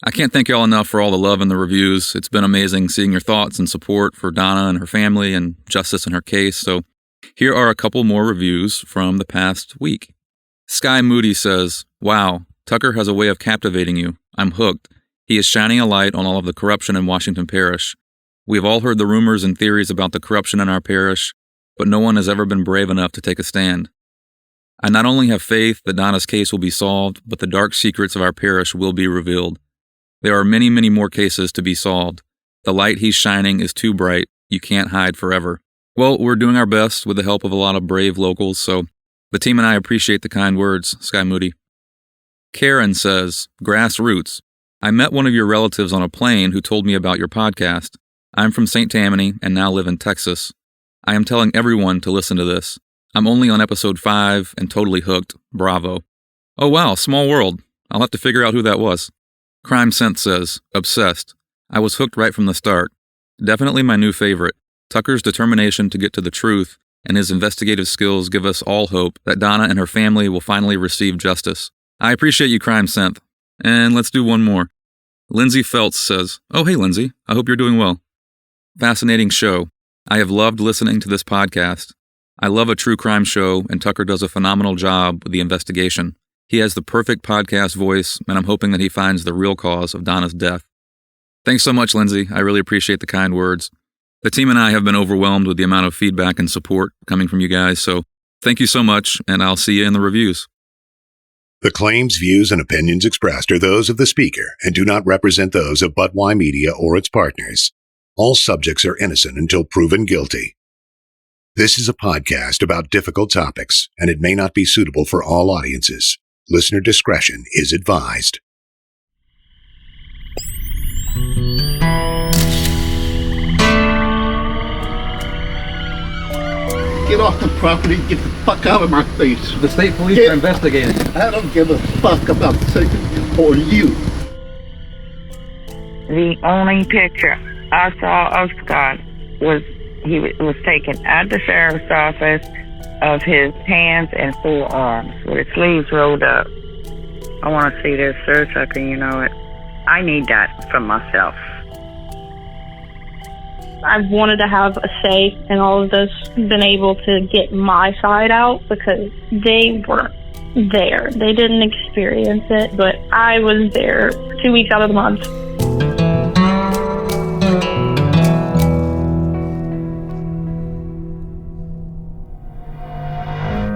I can't thank y'all enough for all the love and the reviews. It's been amazing seeing your thoughts and support for Donna and her family and justice in her case. So here are a couple more reviews from the past week. Sky Moody says, "Wow, Tucker has a way of captivating you. I'm hooked. He is shining a light on all of the corruption in Washington Parish. We have all heard the rumors and theories about the corruption in our parish, but no one has ever been brave enough to take a stand. I not only have faith that Donna's case will be solved, but the dark secrets of our parish will be revealed. There are many, many more cases to be solved. The light he's shining is too bright. You can't hide forever." Well, we're doing our best with the help of a lot of brave locals, so the team and I appreciate the kind words, Sky Moody. Karen says, "Grassroots. I met one of your relatives on a plane who told me about your podcast. I'm from St. Tammany and now live in Texas. I am telling everyone to listen to this. I'm only on episode 5 and totally hooked. Bravo." Oh wow, small world. I'll have to figure out who that was. Crime Sense says, "Obsessed. I was hooked right from the start. Definitely my new favorite. Tucker's determination to get to the truth and his investigative skills give us all hope that Donna and her family will finally receive justice. I appreciate you, Crime Sense. And let's do one more." Lindsay Feltz says, "Oh hey Lindsay, I hope you're doing well. Fascinating show. I have loved listening to this podcast. I love a true crime show, and Tucker does a phenomenal job with the investigation. He has the perfect podcast voice, and I'm hoping that he finds the real cause of Donna's death." Thanks so much, Lindsay. I really appreciate the kind words. The team and I have been overwhelmed with the amount of feedback and support coming from you guys, so thank you so much, and I'll see you in the reviews. The claims, views, and opinions expressed are those of the speaker and do not represent those of But Why Media or its partners. All subjects are innocent until proven guilty. This is a podcast about difficult topics, and it may not be suitable for all audiences. Listener discretion is advised. Get off the property, get the fuck out of my face. The state police are investigating. I don't give a fuck about Satan or you. The only picture I saw of Scott was he was taken at the sheriff's office of his hands and forearms with his sleeves rolled up. I want to see this, sir, Tucker, you know it. I need that for myself. I've wanted to have a say in all of this, been able to get my side out because they weren't there. They didn't experience it, but I was there 2 weeks out of the month.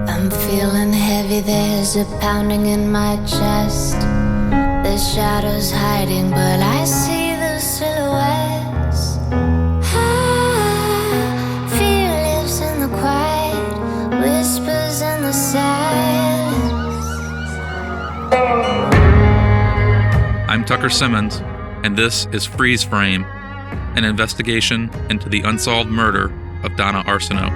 I'm feeling heavy, there's a pounding in my chest. The shadows hiding, but I see the silhouettes. Fear lives in the quiet, whispers in the silence. I'm Tucker Simmons, and this is Freeze Frame, an investigation into the unsolved murder of Donna Arsenault.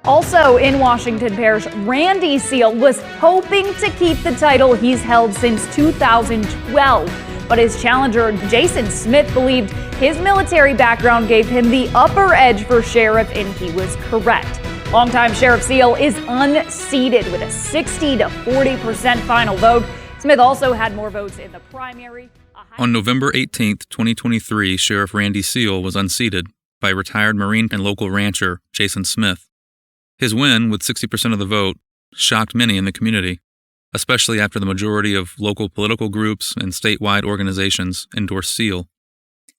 Also in Washington Parish, Randy Seal was hoping to keep the title he's held since 2012. But his challenger, Jason Smith, believed his military background gave him the upper edge for sheriff, and he was correct. Longtime Sheriff Seal is unseated with a 60 to 40% final vote. Smith also had more votes in the primary. On November 18th, 2023, Sheriff Randy Seal was unseated by retired Marine and local rancher Jason Smith. His win, with 60% of the vote, shocked many in the community, especially after the majority of local political groups and statewide organizations endorsed Seal.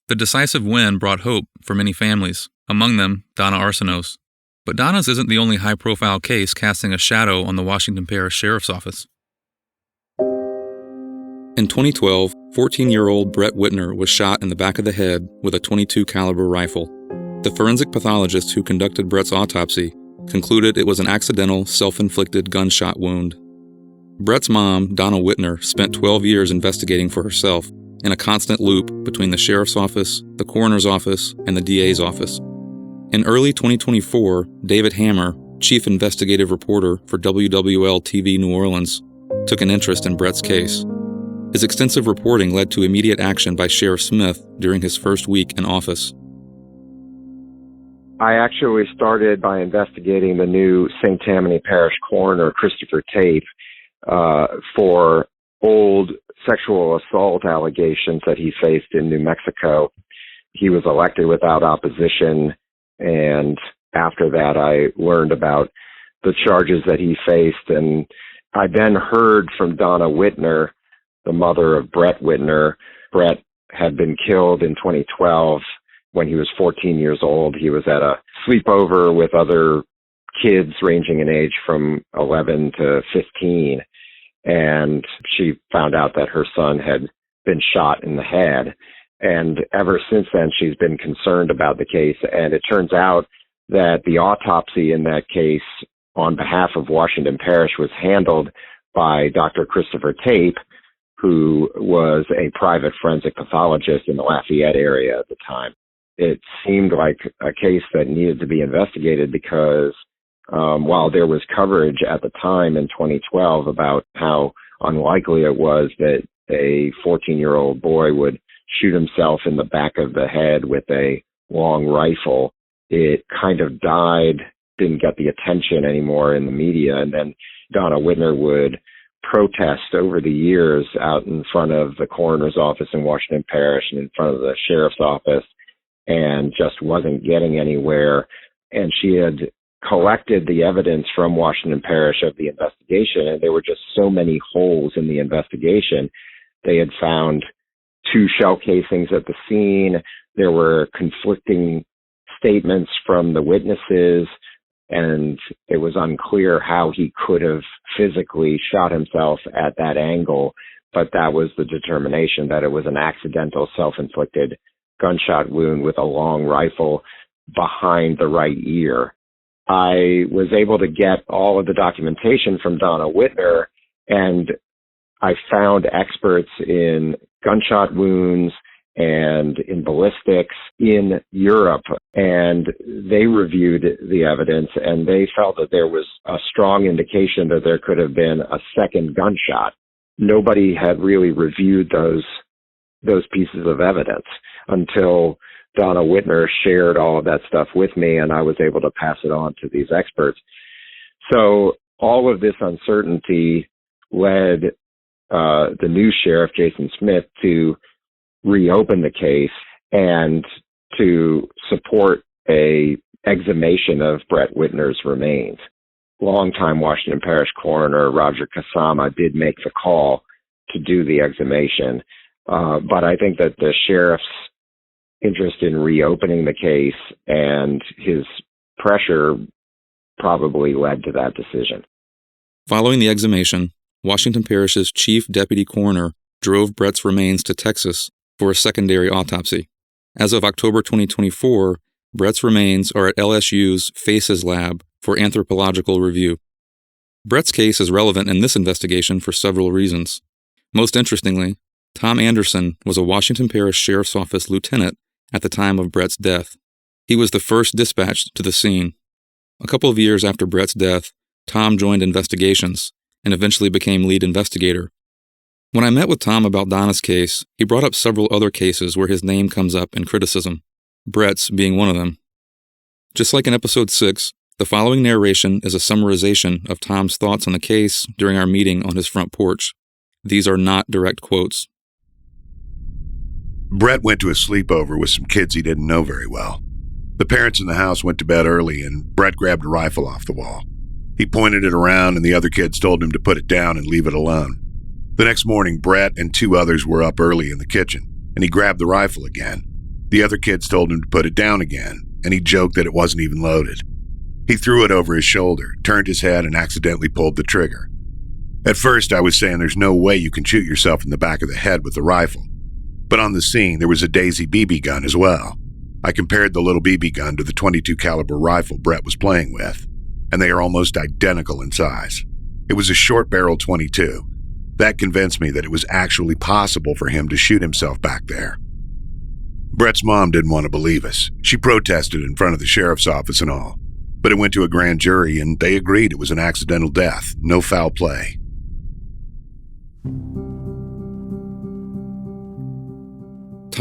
The decisive win brought hope for many families, among them Donna Arsenault. But Donna's isn't the only high-profile case casting a shadow on the Washington Parish Sheriff's Office. In 2012, 14-year-old Brett Whitner was shot in the back of the head with a .22 caliber rifle. The forensic pathologist who conducted Brett's autopsy concluded it was an accidental, self-inflicted gunshot wound. Brett's mom, Donna Whitner, spent 12 years investigating for herself in a constant loop between the sheriff's office, the coroner's office, and the DA's office. In early 2024, David Hammer, chief investigative reporter for WWL-TV New Orleans, took an interest in Brett's case. His extensive reporting led to immediate action by Sheriff Smith during his first week in office. I actually started by investigating the new St. Tammany Parish coroner, Christopher Tape, for old sexual assault allegations that he faced in New Mexico. He was elected without opposition, and after that I learned about the charges that he faced, and I then heard from Donna Whitner, the mother of Brett Whitner. Brett had been killed in 2012 when he was 14 years old. He was at a sleepover with other kids ranging in age from 11 to 15, and she found out that her son had been shot in the head. And ever since then, she's been concerned about the case, and it turns out that the autopsy in that case on behalf of Washington Parish was handled by Dr. Christopher Tape, who was a private forensic pathologist in the Lafayette area at the time. It seemed like a case that needed to be investigated because while there was coverage at the time in 2012 about how unlikely it was that a 14-year-old boy would shoot himself in the back of the head with a long rifle, it kind of died, didn't get the attention anymore in the media. And then Donna Whitner would protest over the years out in front of the coroner's office in Washington Parish and in front of the sheriff's office, and just wasn't getting anywhere. And she had collected the evidence from Washington Parish of the investigation, and there were just so many holes in the investigation. They had found 2 shell casings at the scene. There were conflicting statements from the witnesses, and it was unclear how he could have physically shot himself at that angle, but that was the determination, that it was an accidental self-inflicted gunshot wound with a long rifle behind the right ear. I was able to get all of the documentation from Donna Whitner, and I found experts in gunshot wounds and in ballistics in Europe, and they reviewed the evidence, and they felt that there was a strong indication that there could have been a second gunshot. Nobody had really reviewed those pieces of evidence until Donna Whitner shared all of that stuff with me, and I was able to pass it on to these experts. So all of this uncertainty led the new sheriff, Jason Smith, to reopen the case and to support a exhumation of Brett Whitner's remains. Longtime Washington Parish coroner Roger Kasama did make the call to do the exhumation, but I think that the sheriff's interest in reopening the case and his pressure probably led to that decision. Following the exhumation, Washington Parish's chief deputy coroner drove Brett's remains to Texas for a secondary autopsy. As of October 2024, Brett's remains are at LSU's FACES lab for anthropological review. Brett's case is relevant in this investigation for several reasons. Most interestingly, Tom Anderson was a Washington Parish Sheriff's Office lieutenant at the time of Brett's death. He was the first dispatched to the scene. A couple of years after Brett's death, Tom joined investigations and eventually became lead investigator. When I met with Tom about Donna's case, he brought up several other cases where his name comes up in criticism, Brett's being one of them. Just like in episode 6, the following narration is a summarization of Tom's thoughts on the case during our meeting on his front porch. These are not direct quotes. Brett went to a sleepover with some kids he didn't know very well. The parents in the house went to bed early, and Brett grabbed a rifle off the wall. He pointed it around, and the other kids told him to put it down and leave it alone. The next morning, Brett and 2 others were up early in the kitchen, and he grabbed the rifle again. The other kids told him to put it down again, and he joked that it wasn't even loaded. He threw it over his shoulder, turned his head, and accidentally pulled the trigger. At first, I was saying there's no way you can shoot yourself in the back of the head with a rifle. But on the scene, there was a Daisy BB gun as well. I compared the little BB gun to the .22 caliber rifle Brett was playing with, and they are almost identical in size. It was a short-barreled .22. That convinced me that it was actually possible for him to shoot himself back there. Brett's mom didn't want to believe us. She protested in front of the sheriff's office and all, but it went to a grand jury, and they agreed it was an accidental death, no foul play.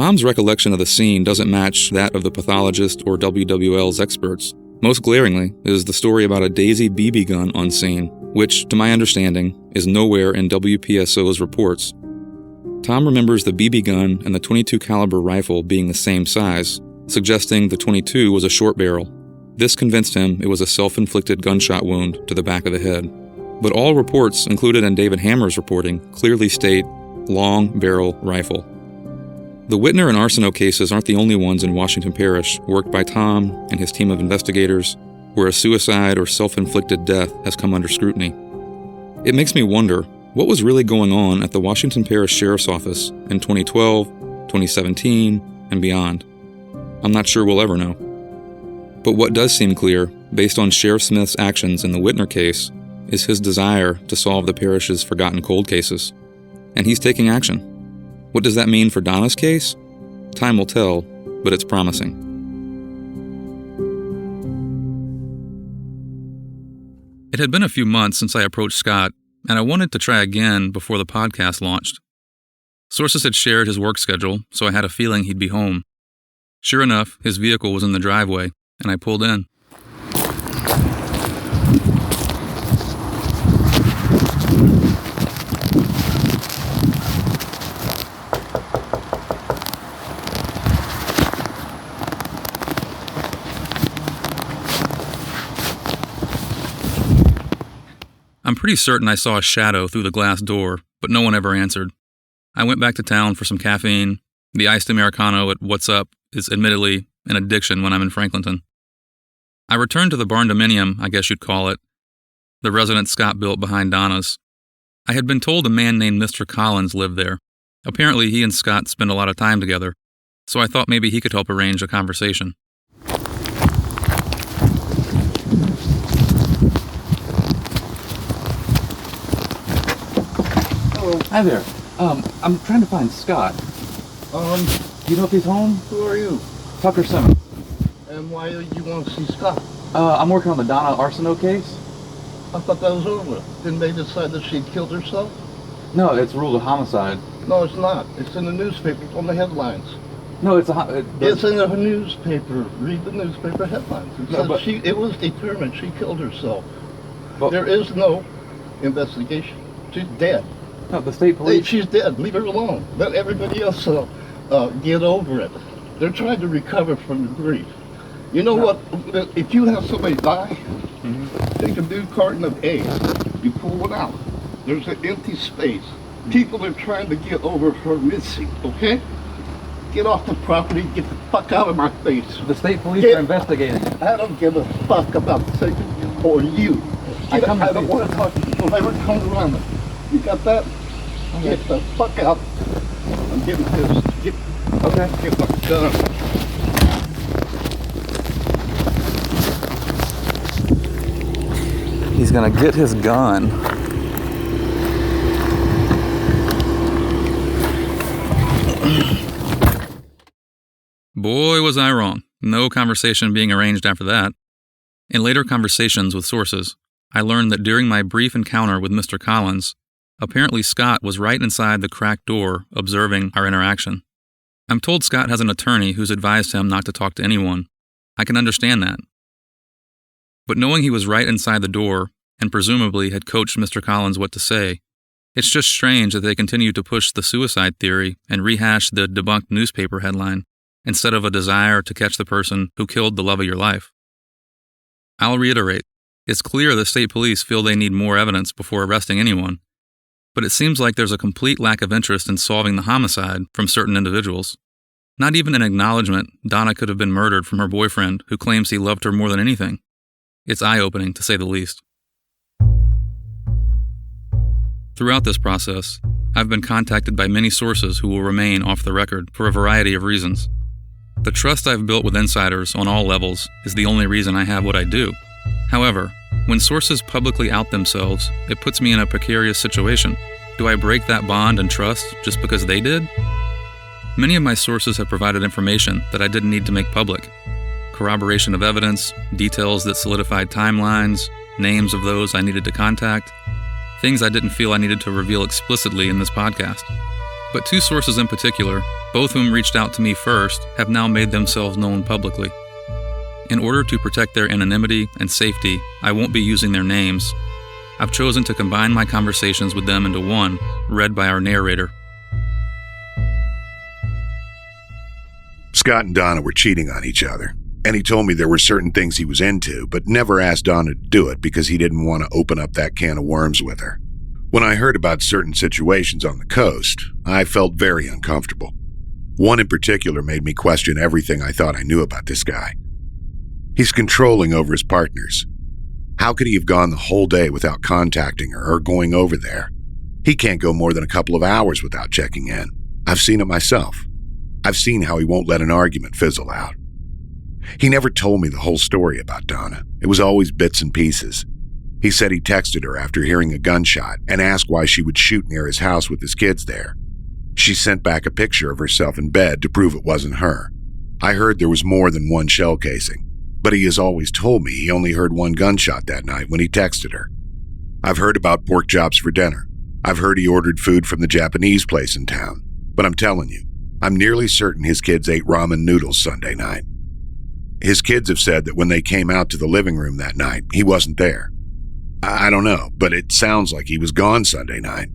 Tom's recollection of the scene doesn't match that of the pathologist or WWL's experts. Most glaringly is the story about a Daisy BB gun on scene, which, to my understanding, is nowhere in WPSO's reports. Tom remembers the BB gun and the .22 caliber rifle being the same size, suggesting the .22 was a short barrel. This convinced him it was a self-inflicted gunshot wound to the back of the head. But all reports included in David Hammer's reporting clearly state long barrel rifle. The Whitner and Arsenault cases aren't the only ones in Washington Parish worked by Tom and his team of investigators where a suicide or self-inflicted death has come under scrutiny. It makes me wonder what was really going on at the Washington Parish Sheriff's Office in 2012, 2017, and beyond. I'm not sure we'll ever know. But what does seem clear, based on Sheriff Smith's actions in the Whitner case, is his desire to solve the parish's forgotten cold cases. And he's taking action. What does that mean for Donna's case? Time will tell, but it's promising. It had been a few months since I approached Scott, and I wanted to try again before the podcast launched. Sources had shared his work schedule, so I had a feeling he'd be home. Sure enough, his vehicle was in the driveway, and I pulled in. I'm pretty certain I saw a shadow through the glass door, but no one ever answered. I went back to town for some caffeine. The iced Americano at What's Up is admittedly an addiction when I'm in Franklinton. I returned to the barn dominium, I guess you'd call it, the residence Scott built behind Donna's. I had been told a man named Mr. Collins lived there. Apparently he and Scott spend a lot of time together, so I thought maybe he could help arrange a conversation. Hi there. I'm trying to find Scott. Do you know if he's home? Who are you? Tucker Simmons. And why do you want to see Scott? I'm working on the Donna Arsenault case. I thought that was over with. Didn't they decide that she'd killed herself? No, it's ruled a homicide. No, it's not. It's in the newspaper on the headlines. No, it's It's in the newspaper. Read the newspaper headlines. It says it was determined she killed herself. But there is no investigation. She's dead. No, the state police. She's dead. Leave her alone. Let everybody else get over it. They're trying to recover from the grief. You know what? If you have somebody die, take a new carton of eggs. You pull one out. There's an empty space. People are trying to get over her missing. Okay? Get off the property. Get the fuck out of my face. The state police are investigating. I don't give a fuck about the state or you. I don't want to talk to people. Never come around them. You got that? Okay. Get the fuck out. I'm getting pissed. Get my gun. He's gonna get his gun. Boy, was I wrong. No conversation being arranged after that. In later conversations with sources, I learned that during my brief encounter with Mr. Collins, apparently Scott was right inside the cracked door observing our interaction. I'm told Scott has an attorney who's advised him not to talk to anyone. I can understand that. But knowing he was right inside the door and presumably had coached Mr. Collins what to say, it's just strange that they continue to push the suicide theory and rehash the debunked newspaper headline instead of a desire to catch the person who killed the love of your life. I'll reiterate, it's clear the state police feel they need more evidence before arresting anyone, but it seems like there's a complete lack of interest in solving the homicide from certain individuals. Not even an acknowledgement Donna could have been murdered from her boyfriend who claims he loved her more than anything. It's eye-opening, to say the least. Throughout this process, I've been contacted by many sources who will remain off the record for a variety of reasons. The trust I've built with insiders on all levels is the only reason I have what I do. However, when sources publicly out themselves, it puts me in a precarious situation. Do I break that bond and trust just because they did? Many of my sources have provided information that I didn't need to make public. Corroboration of evidence, details that solidified timelines, names of those I needed to contact, things I didn't feel I needed to reveal explicitly in this podcast. But two sources in particular, both whom reached out to me first, have now made themselves known publicly. In order to protect their anonymity and safety, I won't be using their names. I've chosen to combine my conversations with them into one, read by our narrator. Scott and Donna were cheating on each other, and he told me there were certain things he was into, but never asked Donna to do it because he didn't want to open up that can of worms with her. When I heard about certain situations on the coast, I felt very uncomfortable. One in particular made me question everything I thought I knew about this guy. He's controlling over his partners. How could he have gone the whole day without contacting her or going over there? He can't go more than a couple of hours without checking in. I've seen it myself. I've seen how he won't let an argument fizzle out. He never told me the whole story about Donna. It was always bits and pieces. He said he texted her after hearing a gunshot and asked why she would shoot near his house with his kids there. She sent back a picture of herself in bed to prove it wasn't her. I heard there was more than one shell casing, but he has always told me he only heard one gunshot that night when he texted her. I've heard about pork chops for dinner. I've heard he ordered food from the Japanese place in town. But I'm telling you, I'm nearly certain his kids ate ramen noodles Sunday night. His kids have said that when they came out to the living room that night, he wasn't there. I don't know, but it sounds like he was gone Sunday night.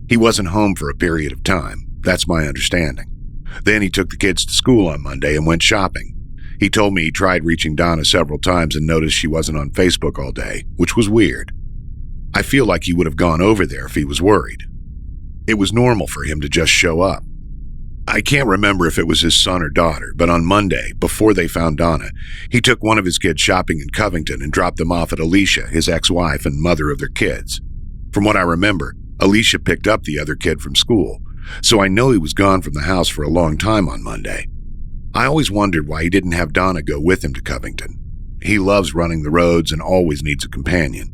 He wasn't home for a period of time. That's my understanding. Then he took the kids to school on Monday and went shopping. He told me he tried reaching Donna several times and noticed she wasn't on Facebook all day, which was weird. I feel like he would have gone over there if he was worried. It was normal for him to just show up. I can't remember if it was his son or daughter, but on Monday, before they found Donna, he took one of his kids shopping in Covington and dropped them off at Alicia, his ex-wife and mother of their kids. From what I remember, Alicia picked up the other kid from school, so I know he was gone from the house for a long time on Monday. I always wondered why he didn't have Donna go with him to Covington. He loves running the roads and always needs a companion.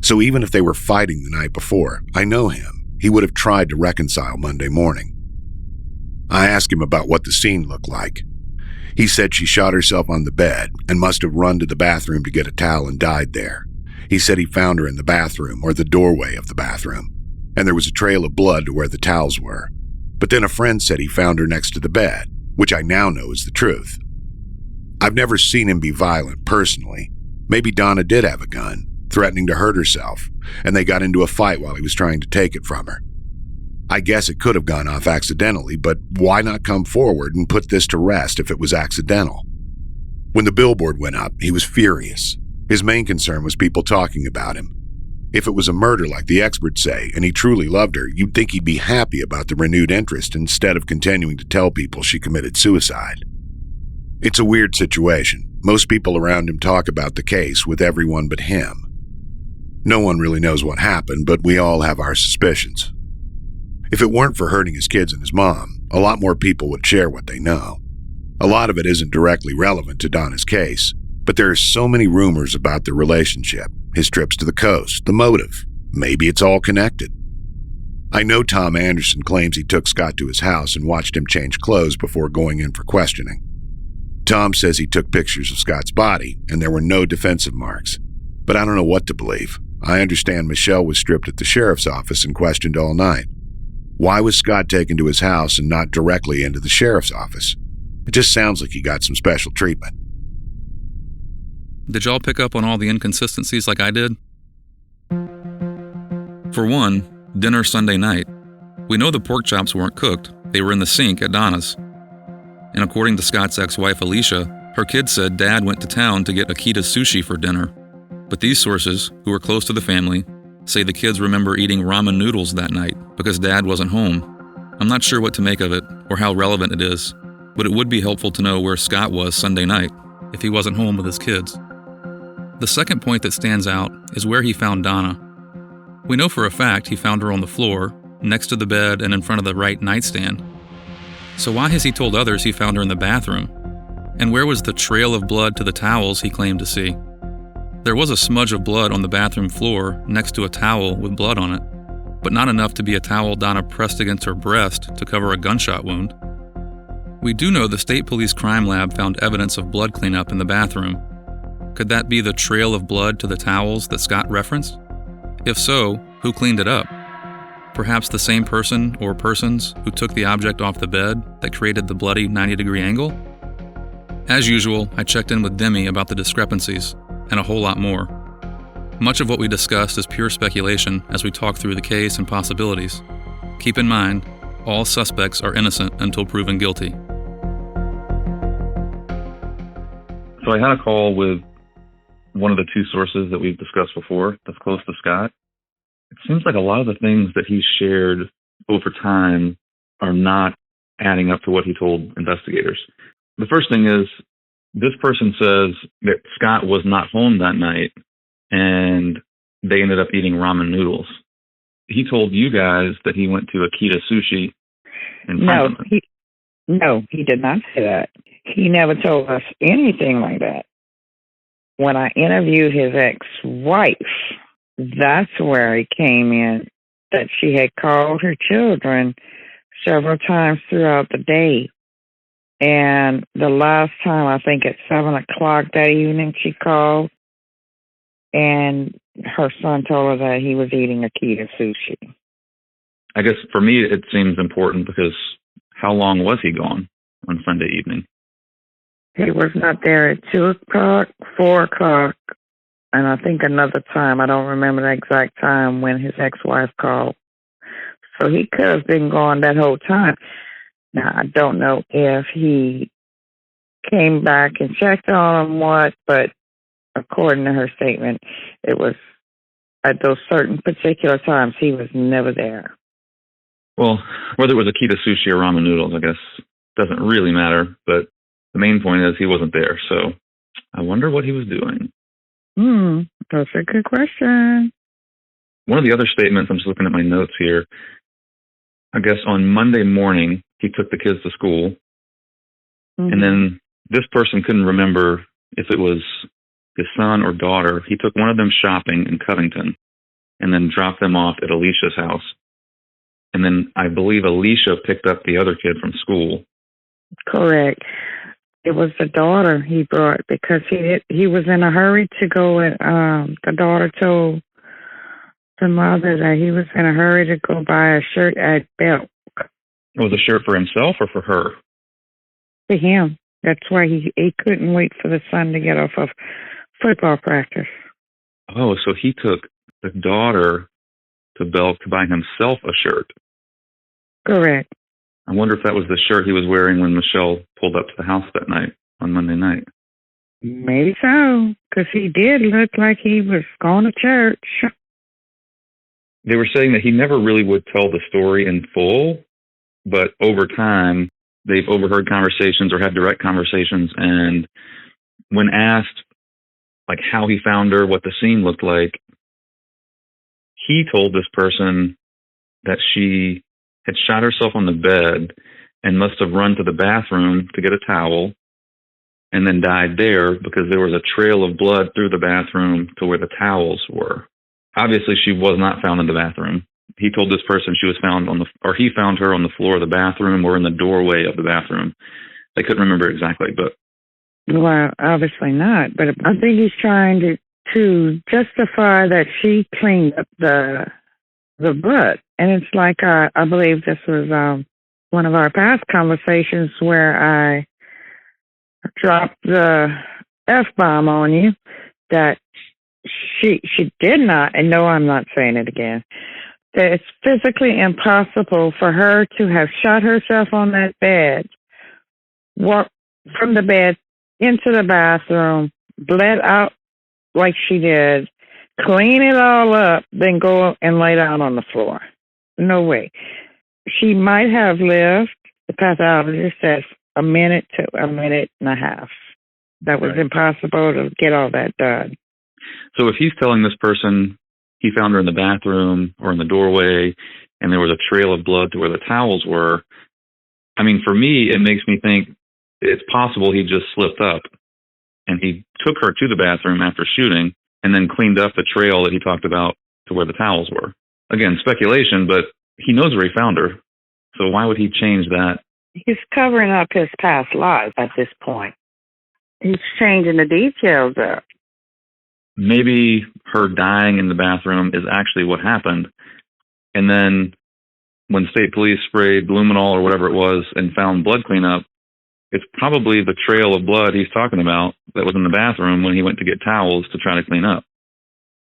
So even if they were fighting the night before, I know him. He would have tried to reconcile Monday morning. I asked him about what the scene looked like. He said she shot herself on the bed and must have run to the bathroom to get a towel and died there. He said he found her in the bathroom or the doorway of the bathroom, and there was a trail of blood to where the towels were. But then a friend said he found her next to the bed, which I now know is the truth. I've never seen him be violent personally. Maybe Donna did have a gun, threatening to hurt herself, and they got into a fight while he was trying to take it from her. I guess it could have gone off accidentally, but why not come forward and put this to rest if it was accidental? When the billboard went up, he was furious. His main concern was people talking about him. If it was a murder like the experts say, and he truly loved her, you'd think he'd be happy about the renewed interest instead of continuing to tell people she committed suicide. It's a weird situation. Most people around him talk about the case with everyone but him. No one really knows what happened, but we all have our suspicions. If it weren't for hurting his kids and his mom, a lot more people would share what they know. A lot of it isn't directly relevant to Donna's case, but there are so many rumors about their relationship, his trips to the coast, the motive. Maybe it's all connected. I know Tom Anderson claims he took Scott to his house and watched him change clothes before going in for questioning. Tom says he took pictures of Scott's body and there were no defensive marks, but I don't know what to believe. I understand Michelle was stripped at the sheriff's office and questioned all night. Why was Scott taken to his house and not directly into the sheriff's office? It just sounds like he got some special treatment. Did y'all pick up on all the inconsistencies like I did? For one, dinner Sunday night. We know the pork chops weren't cooked. They were in the sink at Donna's. And according to Scott's ex-wife Alicia, her kids said Dad went to town to get Akita sushi for dinner. But these sources, who are close to the family, say the kids remember eating ramen noodles that night because Dad wasn't home. I'm not sure what to make of it or how relevant it is, but it would be helpful to know where Scott was Sunday night if he wasn't home with his kids. The second point that stands out is where he found Donna. We know for a fact he found her on the floor, next to the bed and in front of the right nightstand. So why has he told others he found her in the bathroom? And where was the trail of blood to the towels he claimed to see? There was a smudge of blood on the bathroom floor next to a towel with blood on it, but not enough to be a towel Donna pressed against her breast to cover a gunshot wound. We do know the State Police Crime Lab found evidence of blood cleanup in the bathroom. Could that be the trail of blood to the towels that Scott referenced? If so, who cleaned it up? Perhaps the same person or persons who took the object off the bed that created the bloody 90-degree angle? As usual, I checked in with Demi about the discrepancies and a whole lot more. Much of what we discussed is pure speculation as we talk through the case and possibilities. Keep in mind, all suspects are innocent until proven guilty. So I had a call with one of the two sources that we've discussed before that's close to Scott. It seems like a lot of the things that he's shared over time are not adding up to what he told investigators. The first thing is, this person says that Scott was not home that night and they ended up eating ramen noodles. He told you guys that he went to Akita Sushi in Confronting. No, he did not say that. He never told us anything like that. When I interviewed his ex-wife, that's where he came in, that she had called her children several times throughout the day. And the last time, I think at 7 o'clock that evening, she called, and her son told her that he was eating Akita Sushi. I guess for me, it seems important because how long was he gone on Sunday evening? He was not there at 2 o'clock, 4 o'clock, and I think another time. I don't remember the exact time when his ex-wife called. So he could have been gone that whole time. Now, I don't know if he came back and checked on him, but according to her statement, it was at those certain particular times he was never there. Well, whether it was Akita Sushi or ramen noodles, I guess, doesn't really matter, but the main point is he wasn't there, so I wonder what he was doing. That's a good question. One of the other statements, I'm just looking at my notes here, I guess on Monday morning, he took the kids to school, and then this person couldn't remember if it was his son or daughter. He took one of them shopping in Covington and then dropped them off at Alicia's house. And then I believe Alicia picked up the other kid from school. Correct. It was the daughter he brought because he was in a hurry to go, and the daughter told the mother that he was in a hurry to go buy a shirt at Belk. Was a shirt for himself or for her? For him. That's why he couldn't wait for the son to get off of football practice. Oh, so he took the daughter to Belk to buy himself a shirt. Correct. I wonder if that was the shirt he was wearing when Michelle pulled up to the house that night, on Monday night. Maybe so, because he did look like he was going to church. They were saying that he never really would tell the story in full, but over time, they've overheard conversations or had direct conversations, and when asked like how he found her, what the scene looked like, he told this person that she had shot herself on the bed and must have run to the bathroom to get a towel and then died there because there was a trail of blood through the bathroom to where the towels were. Obviously, she was not found in the bathroom. He told this person she was found he found her on the floor of the bathroom or in the doorway of the bathroom. They couldn't remember exactly, but. Well, obviously not, but I think he's trying to justify that she cleaned up the blood. And it's like, I believe this was one of our past conversations where I dropped the F-bomb on you, that she did not, and no, I'm not saying it again, that it's physically impossible for her to have shot herself on that bed, walked from the bed into the bathroom, bled out like she did, clean it all up, then go and lay down on the floor. No way. She might have lived, the pathologist says, a minute to a minute and a half. That was impossible to get all that done. So if he's telling this person he found her in the bathroom or in the doorway and there was a trail of blood to where the towels were, I mean, for me, it makes me think it's possible he just slipped up and he took her to the bathroom after shooting and then cleaned up the trail that he talked about to where the towels were. Again, speculation, but he knows where he found her. So why would he change that? He's covering up his past lives at this point. He's changing the details up. Maybe her dying in the bathroom is actually what happened. And then when state police sprayed luminol or whatever it was and found blood cleanup, it's probably the trail of blood he's talking about that was in the bathroom when he went to get towels to try to clean up.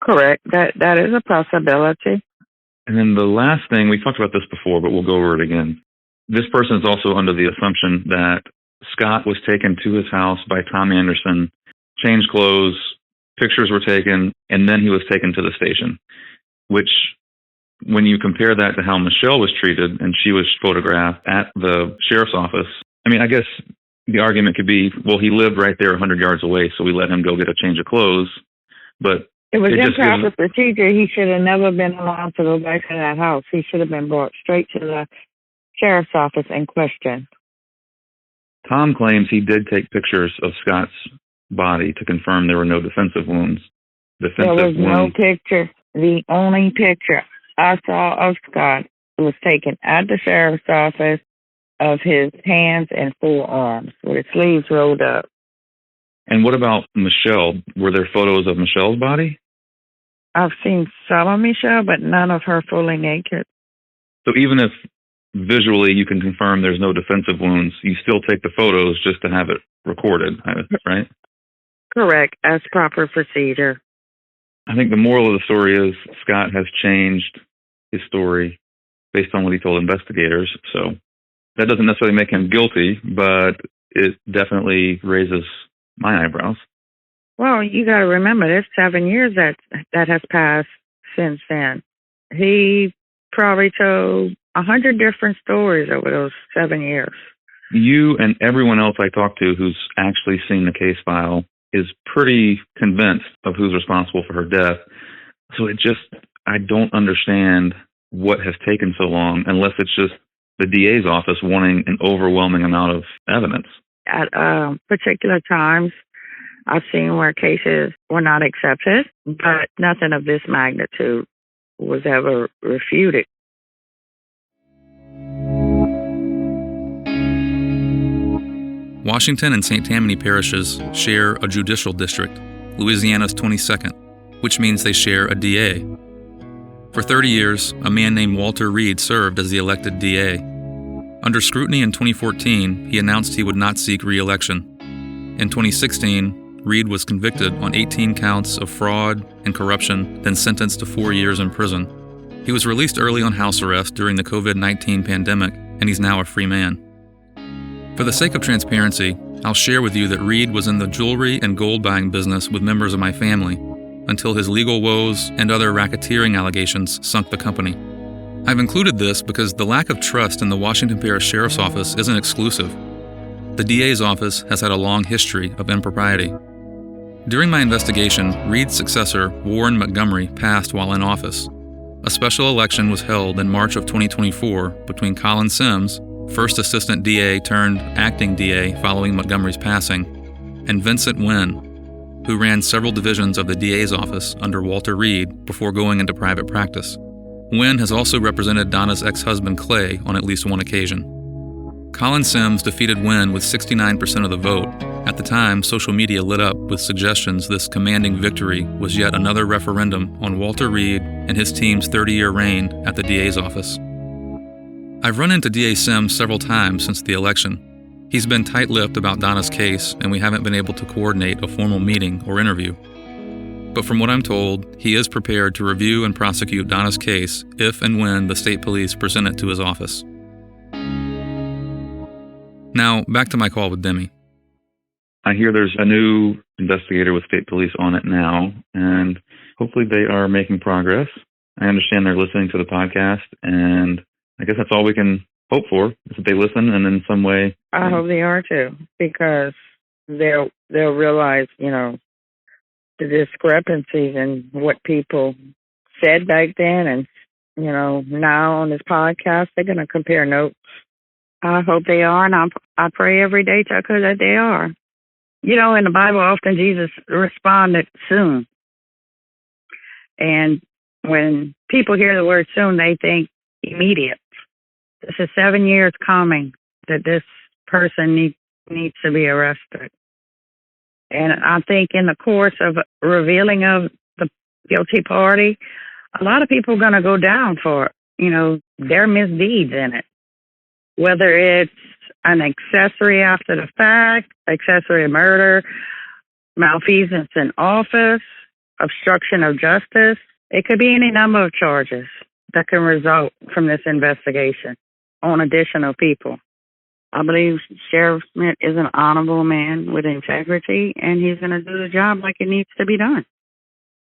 Correct. That is a possibility. And then the last thing, we talked about this before, but we'll go over it again. This person is also under the assumption that Scott was taken to his house by Tom Anderson, changed clothes, pictures were taken, and then he was taken to the station, which when you compare that to how Michelle was treated and she was photographed at the sheriff's office, I mean, I guess the argument could be, well, he lived right there 100 yards away, so we let him go get a change of clothes. But it was improper procedure. He should have never been allowed to go back to that house. He should have been brought straight to the sheriff's office and questioned. Tom claims he did take pictures of Scott's body to confirm there were no defensive wounds. There was no picture. The only picture I saw of Scott was taken at the sheriff's office of his hands and forearms with his sleeves rolled up. And what about Michelle? Were there photos of Michelle's body? I've seen some of Michelle, but none of her fully naked. So even if visually you can confirm there's no defensive wounds, you still take the photos just to have it recorded, right? Correct, as proper procedure. I think the moral of the story is Scott has changed his story based on what he told investigators. So that doesn't necessarily make him guilty, but it definitely raises my eyebrows. Well, you got to remember, there's 7 years that has passed since then. He probably told 100 different stories over those 7 years. You and everyone else I talked to who's actually seen the case file is pretty convinced of who's responsible for her death. So I don't understand what has taken so long, unless it's just the DA's office wanting an overwhelming amount of evidence. At particular times, I've seen where cases were not accepted, but nothing of this magnitude was ever refuted. Washington and St. Tammany parishes share a judicial district, Louisiana's 22nd, which means they share a DA. For 30 years, a man named Walter Reed served as the elected DA. Under scrutiny in 2014, he announced he would not seek re-election. In 2016, Reed was convicted on 18 counts of fraud and corruption, then sentenced to 4 years in prison. He was released early on house arrest during the COVID-19 pandemic, and he's now a free man. For the sake of transparency, I'll share with you that Reed was in the jewelry and gold buying business with members of my family until his legal woes and other racketeering allegations sunk the company. I've included this because the lack of trust in the Washington Parish Sheriff's Office isn't exclusive. The DA's office has had a long history of impropriety. During my investigation, Reed's successor, Warren Montgomery, passed while in office. A special election was held in March of 2024 between Colin Sims, first assistant DA turned acting DA following Montgomery's passing, and Vincent Wynn, who ran several divisions of the DA's office under Walter Reed before going into private practice. Wynn has also represented Donna's ex-husband Clay on at least one occasion. Colin Sims defeated Wynn with 69% of the vote. At the time, social media lit up with suggestions this commanding victory was yet another referendum on Walter Reed and his team's 30-year reign at the DA's office. I've run into DA Sims several times since the election. He's been tight-lipped about Donna's case, and we haven't been able to coordinate a formal meeting or interview. But from what I'm told, he is prepared to review and prosecute Donna's case if and when the state police present it to his office. Now, back to my call with Demi. I hear there's a new investigator with state police on it now, and hopefully they are making progress. I understand they're listening to the podcast, and I guess that's all we can hope for, is that they listen and in some way... I hope they are too, because they'll realize, the discrepancies in what people said back then, and, now on this podcast, they're going to compare notes. I hope they are, and I pray every day, Tucker, that they are. In the Bible, often Jesus responded soon. And when people hear the word soon, they think immediate. This is 7 years coming that this person needs to be arrested. And I think in the course of revealing of the guilty party, a lot of people are going to go down for, their misdeeds in it. Whether it's an accessory after the fact, accessory murder, malfeasance in office, obstruction of justice. It could be any number of charges that can result from this investigation on additional people. I believe Sheriff Smith is an honorable man with integrity, and he's going to do the job like it needs to be done.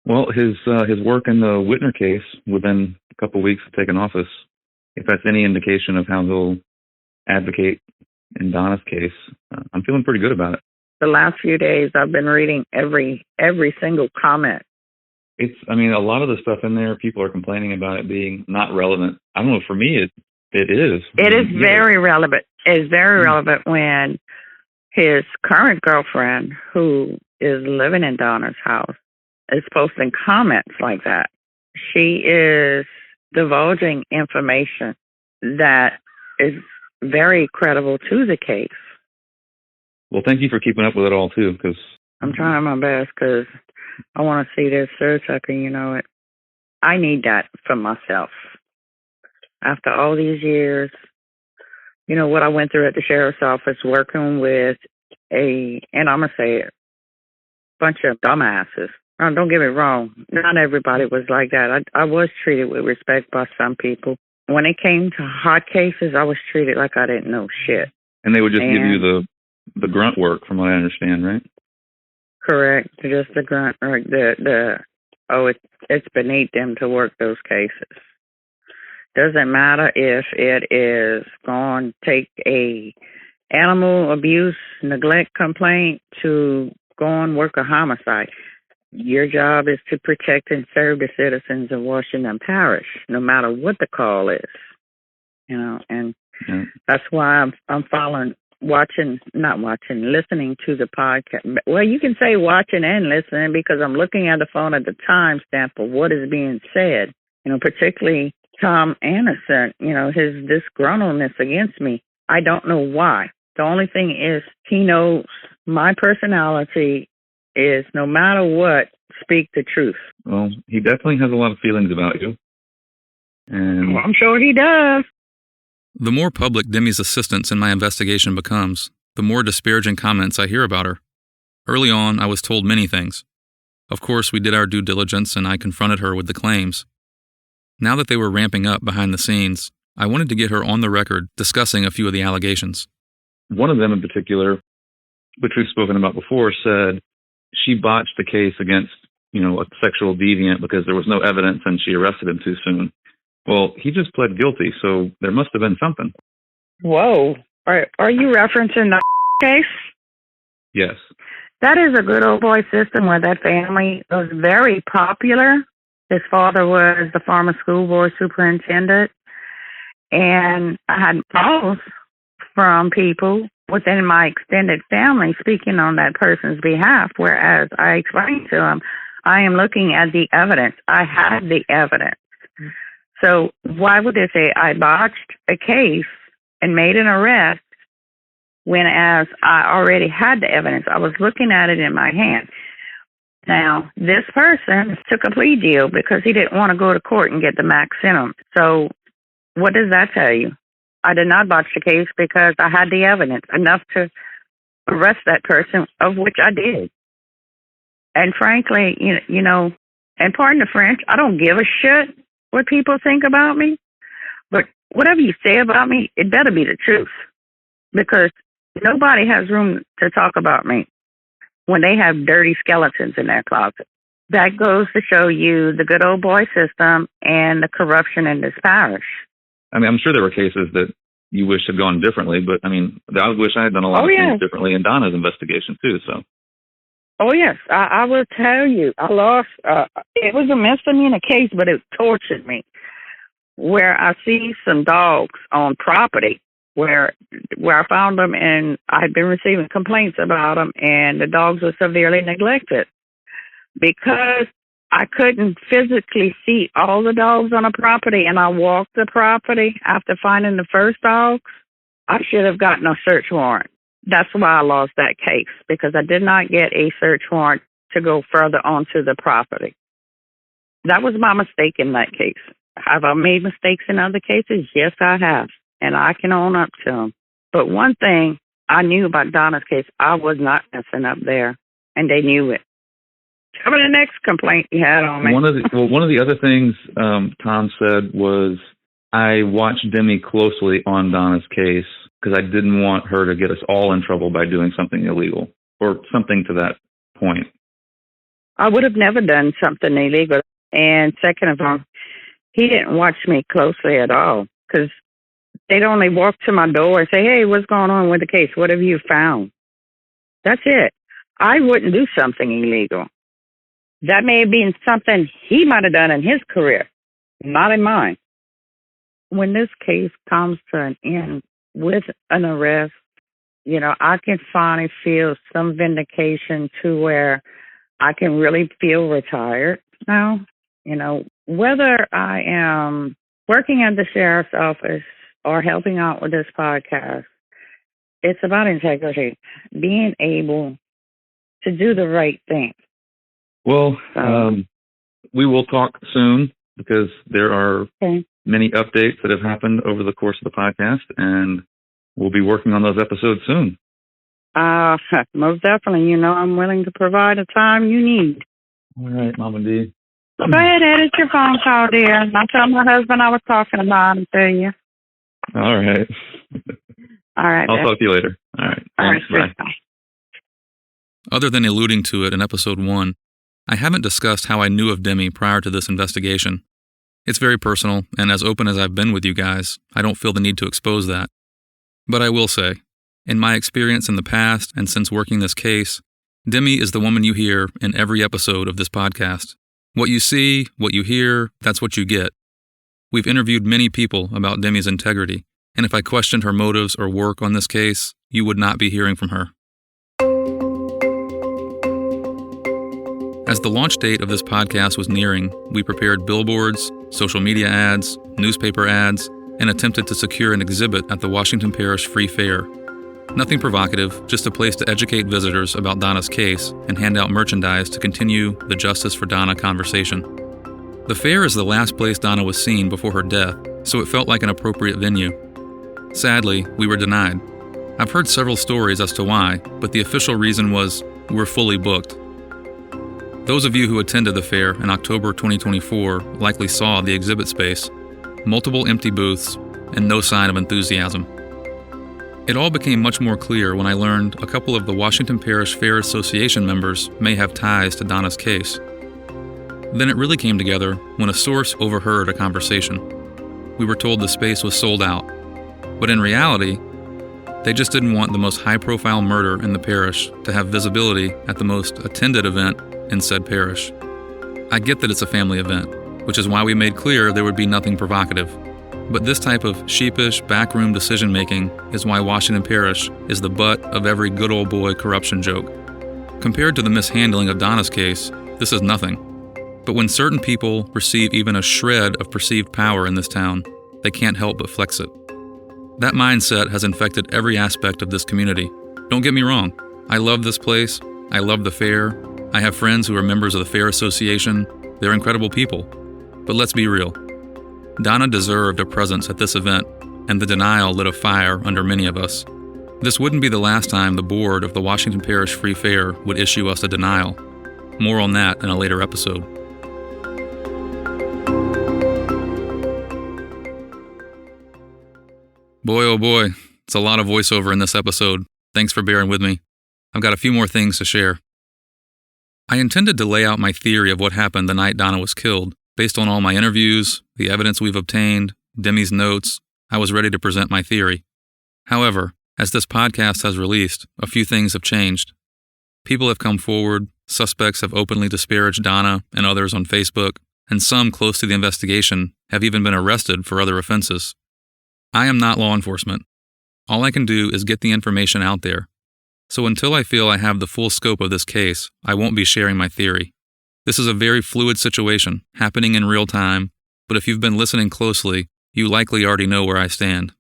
Well, his work in the Whitner case within a couple of weeks of taking office, if that's any indication of how he'll advocate in Donna's case, I'm feeling pretty good about it. The last few days, I've been reading every single comment. A lot of the stuff in there, people are complaining about it being not relevant. I don't know. For me, it is. It is very relevant. It's very relevant when his current girlfriend, who is living in Donna's house, is posting comments like that. She is divulging information that is very credible to the case. Well, thank you for keeping up with it all, too, because I'm trying my best because I want to see this search. I need that for myself. After all these years, what I went through at the sheriff's office working with and I'm going to say it, bunch of dumbasses. Don't get me wrong. Not everybody was like that. I was treated with respect by some people. When it came to hot cases, I was treated like I didn't know shit. And they would just give you the grunt work, from what I understand, right? Correct. Just the grunt work. It's beneath them to work those cases. Doesn't matter if it is going to take a animal abuse, neglect complaint to go and work a homicide. Your job is to protect and serve the citizens of Washington Parish, no matter what the call is. And that's why I'm listening to the podcast. Well, you can say watching and listening because I'm looking at the phone at the timestamp of what is being said. Particularly Tom Anderson, his disgruntledness against me. I don't know why. The only thing is he knows my personality is no matter what, speak the truth. Well, he definitely has a lot of feelings about you. And I'm sure he does. The more public Demi's assistance in my investigation becomes, the more disparaging comments I hear about her. Early on, I was told many things. Of course, we did our due diligence and I confronted her with the claims. Now that they were ramping up behind the scenes, I wanted to get her on the record discussing a few of the allegations. One of them in particular, which we've spoken about before, said she botched the case against, a sexual deviant because there was no evidence and she arrested him too soon. Well, he just pled guilty, so there must have been something. Whoa. Are you referencing the case? Yes. That is a good old boy system where that family was very popular. His father was the former school board superintendent. And I had calls from people within my extended family speaking on that person's behalf, whereas I explained to them, I am looking at the evidence. I have the evidence. So why would they say I botched a case and made an arrest when as I already had the evidence? I was looking at it in my hand. Now, this person took a plea deal because he didn't want to go to court and get the max sentence. So what does that tell you? I did not botch the case because I had the evidence enough to arrest that person, of which I did. And frankly, and pardon the French, I don't give a shit what people think about me. But whatever you say about me, it better be the truth. Because nobody has room to talk about me when they have dirty skeletons in their closet. That goes to show you the good old boy system and the corruption in this parish. I'm sure there were cases that you wish had gone differently, but I wish I had done a lot of things differently in Donna's investigation too, so. Oh, yes. I will tell you, I lost, it was a misdemeanor case, but it tortured me, where I see some dogs on property where I found them and I had been receiving complaints about them, and the dogs were severely neglected. Because I couldn't physically see all the dogs on a property and I walked the property after finding the first dogs, I should have gotten a search warrant. That's why I lost that case, because I did not get a search warrant to go further onto the property. That was my mistake in that case. Have I made mistakes in other cases? Yes, I have. And I can own up to them. But one thing I knew about Donna's case, I was not messing up there. And they knew it. Tell me the next complaint you had on me. One of the other things Tom said was, I watched Demi closely on Donna's case because I didn't want her to get us all in trouble by doing something illegal or something to that point. I would have never done something illegal. And second of all, he didn't watch me closely at all because they'd only walk to my door and say, hey, what's going on with the case? What have you found? That's it. I wouldn't do something illegal. That may have been something he might have done in his career, not in mine. When this case comes to an end with an arrest, I can finally feel some vindication to where I can really feel retired now. Whether I am working at the sheriff's office or helping out with this podcast, it's about integrity, being able to do the right thing. Well, we will talk soon because there are many updates that have happened over the course of the podcast, and we'll be working on those episodes soon. Most definitely. I'm willing to provide the time you need. All right, Mama D. Go ahead, edit your phone call, dear. I'll tell my husband I was talking about him to you. All right. All right. I'll talk to you later. All right. Thanks. Bye. Other than alluding to it in episode 1, I haven't discussed how I knew of Demi prior to this investigation. It's very personal, and as open as I've been with you guys, I don't feel the need to expose that. But I will say, in my experience in the past and since working this case, Demi is the woman you hear in every episode of this podcast. What you see, what you hear, that's what you get. We've interviewed many people about Demi's integrity, and if I questioned her motives or work on this case, you would not be hearing from her. As the launch date of this podcast was nearing, we prepared billboards, social media ads, newspaper ads, and attempted to secure an exhibit at the Washington Parish Free Fair. Nothing provocative, just a place to educate visitors about Donna's case and hand out merchandise to continue the Justice for Donna conversation. The fair is the last place Donna was seen before her death, so it felt like an appropriate venue. Sadly, we were denied. I've heard several stories as to why, but the official reason was we're fully booked. Those of you who attended the fair in October 2024 likely saw the exhibit space, multiple empty booths, and no sign of enthusiasm. It all became much more clear when I learned a couple of the Washington Parish Fair Association members may have ties to Donna's case. Then it really came together when a source overheard a conversation. We were told the space was sold out, but in reality, they just didn't want the most high-profile murder in the parish to have visibility at the most attended event in said parish. I get that it's a family event, which is why we made clear there would be nothing provocative. But this type of sheepish, backroom decision-making is why Washington Parish is the butt of every good old boy corruption joke. Compared to the mishandling of Donna's case, this is nothing. But when certain people receive even a shred of perceived power in this town, they can't help but flex it. That mindset has infected every aspect of this community. Don't get me wrong, I love this place, I love the fair, I have friends who are members of the Fair Association, they're incredible people. But let's be real. Donna deserved a presence at this event, and the denial lit a fire under many of us. This wouldn't be the last time the board of the Washington Parish Free Fair would issue us a denial. More on that in a later episode. Boy, oh boy, it's a lot of voiceover in this episode. Thanks for bearing with me. I've got a few more things to share. I intended to lay out my theory of what happened the night Donna was killed. Based on all my interviews, the evidence we've obtained, Demi's notes, I was ready to present my theory. However, as this podcast has released, a few things have changed. People have come forward, suspects have openly disparaged Donna and others on Facebook, and some close to the investigation have even been arrested for other offenses. I am not law enforcement. All I can do is get the information out there. So until I feel I have the full scope of this case, I won't be sharing my theory. This is a very fluid situation, happening in real time, but if you've been listening closely, you likely already know where I stand.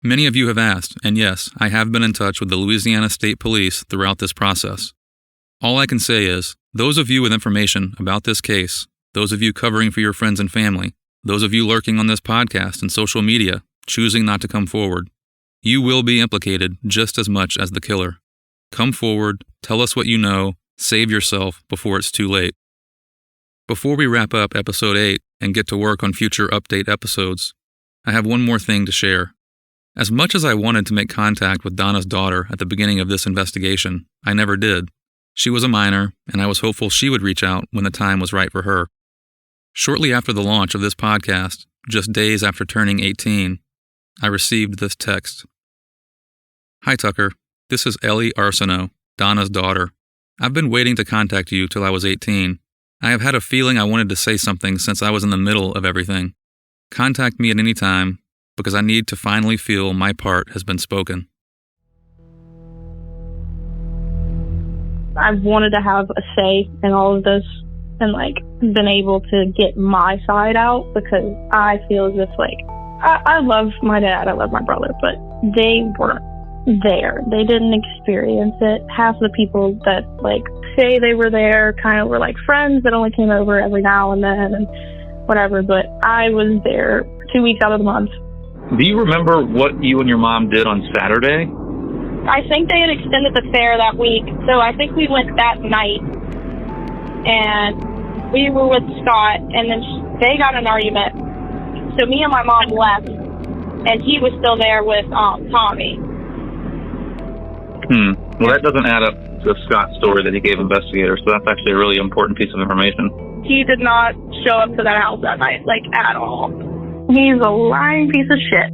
Many of you have asked, and yes, I have been in touch with the Louisiana State Police throughout this process. All I can say is, those of you with information about this case, those of you covering for your friends and family, those of you lurking on this podcast and social media, choosing not to come forward, you will be implicated just as much as the killer. Come forward, tell us what you know, save yourself before it's too late. Before we wrap up episode 8 and get to work on future update episodes, I have one more thing to share. As much as I wanted to make contact with Donna's daughter at the beginning of this investigation, I never did. She was a minor, and I was hopeful she would reach out when the time was right for her. Shortly after the launch of this podcast, just days after turning 18, I received this text. Hi, Tucker. This is Ellie Arsenault, Donna's daughter. I've been waiting to contact you till I was 18. I have had a feeling I wanted to say something since I was in the middle of everything. Contact me at any time, because I need to finally feel my part has been spoken. I've wanted to have a say in all of this and, been able to get my side out because I feel as if, I love my dad, I love my brother, but they weren't there. They didn't experience it. Half the people that, say they were there kind of were friends that only came over every now and then and whatever, but I was there 2 weeks out of the month. Do you remember what you and your mom did on Saturday? I think they had extended the fair that week, so I think we went that night, and we were with Scott, and then they got in an argument. So me and my mom left, and he was still there with Tommy. Well, that doesn't add up to Scott's story that he gave investigators, so that's actually a really important piece of information. He did not show up to that house that night, at all. He's a lying piece of shit.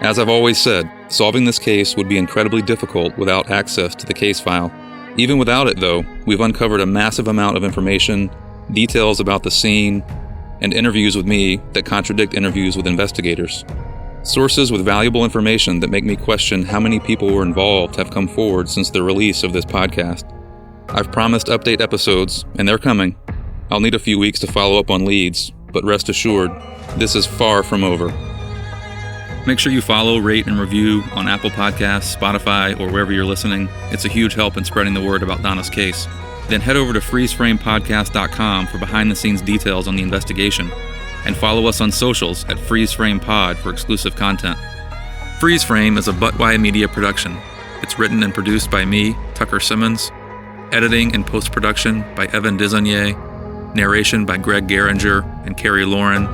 As I've always said, solving this case would be incredibly difficult without access to the case file. Even without it, though, we've uncovered a massive amount of information, details about the scene, and interviews with me that contradict interviews with investigators. Sources with valuable information that make me question how many people were involved have come forward since the release of this podcast. I've promised update episodes, and they're coming. I'll need a few weeks to follow up on leads, but rest assured, this is far from over. Make sure you follow, rate, and review on Apple Podcasts, Spotify, or wherever you're listening. It's a huge help in spreading the word about Donna's case. Then head over to freezeframepodcast.com for behind-the-scenes details on the investigation. And follow us on socials at FreezeFramePod for exclusive content. Freeze Frame is a Buttwise Media production. It's written and produced by me, Tucker Simmons. Editing and post-production by Evan Dizonier. Narration by Greg Geringer and Carrie Lauren.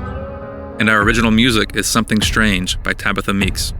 And our original music is Something Strange by Tabitha Meeks.